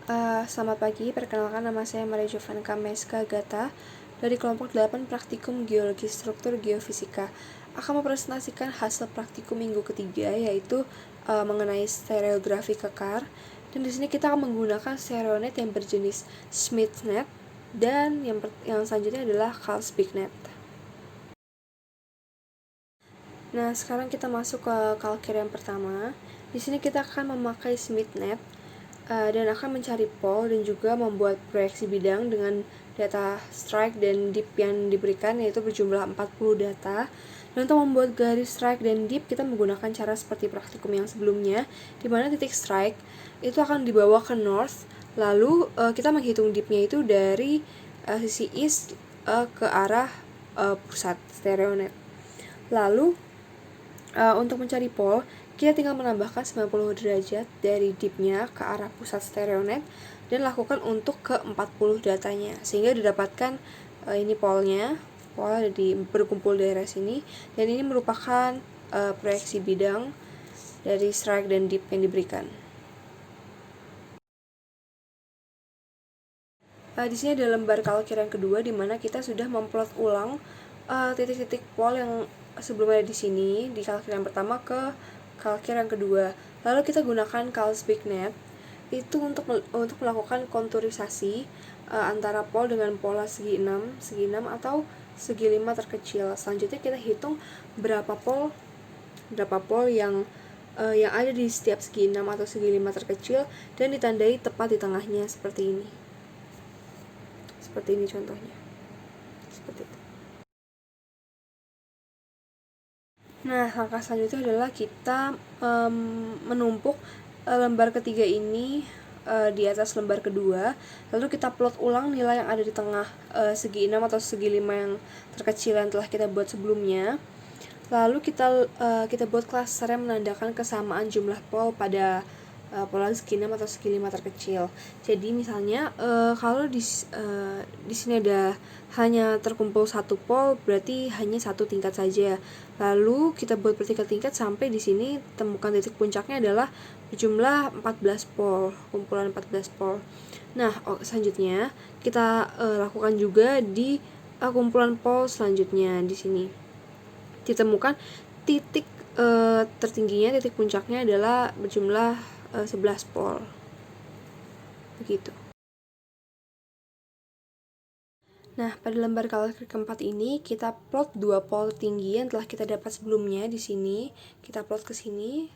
Selamat pagi, perkenalkan nama saya Maria Jovanka Meska Gata dari kelompok 8 Praktikum Geologi Struktur Geofisika. Akan mempresentasikan hasil praktikum minggu ketiga, yaitu mengenai stereografi kekar. Dan di sini kita akan menggunakan stereonet yang berjenis SmithNet dan yang selanjutnya adalah Carlsbignet. Nah, sekarang kita masuk ke kalkir yang pertama. Di sini kita akan memakai SmithNet dan akan mencari pol dan juga membuat proyeksi bidang dengan data strike dan dip yang diberikan, yaitu berjumlah 40 data. Dan untuk membuat garis strike dan dip, kita menggunakan cara seperti praktikum yang sebelumnya, di mana titik strike itu akan dibawa ke north, lalu kita menghitung dipnya itu dari sisi east ke arah pusat stereonet. Lalu untuk mencari pol, kita tinggal menambahkan 90 derajat dari dipnya ke arah pusat stereonet dan lakukan untuk ke 40 datanya, sehingga didapatkan ini polnya. Pol ada berkumpul di daerah sini, dan ini merupakan proyeksi bidang dari strike dan dip yang diberikan. Di sini ada lembar kalkir yang kedua, di mana kita sudah memplot ulang titik-titik pol yang sebelum ada di sini di kalkir yang pertama ke kalkir yang kedua. Lalu kita gunakan Carlsbignet itu untuk melakukan konturisasi antara pol dengan pola segi 6 atau segi 5 terkecil. Selanjutnya kita hitung berapa pol yang ada di setiap segi 6 atau segi 5 terkecil dan ditandai tepat di tengahnya seperti ini. Seperti ini contohnya. Seperti itu. Nah, langkah selanjutnya adalah kita menumpuk lembar ketiga ini di atas lembar kedua, lalu kita plot ulang nilai yang ada di tengah segi 6 atau segi 5 yang terkecil yang telah kita buat sebelumnya. Lalu kita buat klaster yang menandakan kesamaan jumlah pol pada pola segi 6 atau segi 5 terkecil. Jadi misalnya kalau di sini ada hanya terkumpul satu pol, berarti hanya satu tingkat saja. Lalu kita buat bertingkat-tingkat sampai di sini temukan titik puncaknya adalah berjumlah 14 pol, kumpulan 14 pol. Nah, selanjutnya kita lakukan juga di kumpulan pol selanjutnya. Di sini ditemukan titik tertingginya, titik puncaknya adalah berjumlah 11 pol. Begitu. Nah, pada lembar kalkir keempat ini kita plot 2 pol tinggi yang telah kita dapat sebelumnya. Di sini kita plot ke sini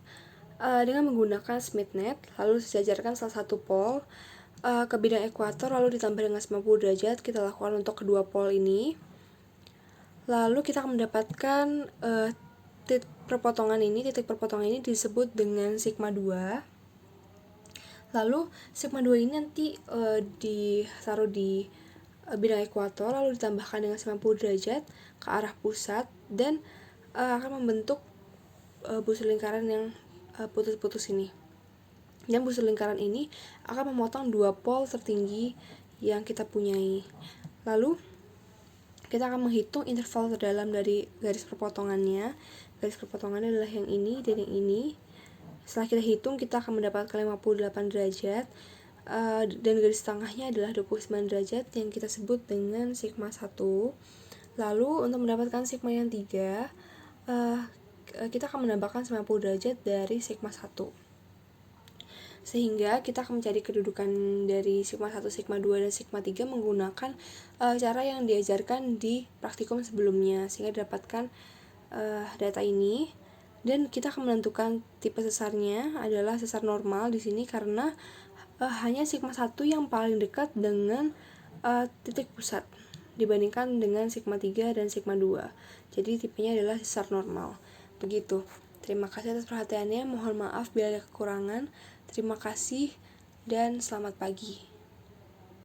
dengan menggunakan SmithNet, lalu disejajarkan salah satu pol ke bidang ekuator, lalu ditambah dengan 90 derajat. Kita lakukan untuk kedua pol ini. Lalu kita akan mendapatkan titik perpotongan ini disebut dengan sigma 2. Lalu sigma 2 ini nanti ditaruh di bidang ekuator, lalu ditambahkan dengan 90 derajat ke arah pusat dan akan membentuk busur lingkaran yang putus-putus ini. Dan busur lingkaran ini akan memotong 2 pol tertinggi yang kita punyai. Lalu kita akan menghitung interval terdalam dari garis perpotongannya. Garis perpotongannya adalah yang ini dan yang ini. Setelah kita hitung, kita akan mendapatkan 58 derajat dan garis tengahnya adalah 29 derajat yang kita sebut dengan sigma 1. Lalu untuk mendapatkan sigma yang 3, kita akan menambahkan 90 derajat dari sigma 1. Sehingga kita akan mencari kedudukan dari sigma 1, sigma 2, dan sigma 3 menggunakan cara yang diajarkan di praktikum sebelumnya, sehingga didapatkan data ini. Dan kita akan menentukan tipe sesarnya adalah sesar normal di sini karena hanya sigma 1 yang paling dekat dengan titik pusat dibandingkan dengan sigma 3 dan sigma 2. Jadi tipenya adalah sesar normal. Begitu. Terima kasih atas perhatiannya. Mohon maaf bila ada kekurangan. Terima kasih dan selamat pagi.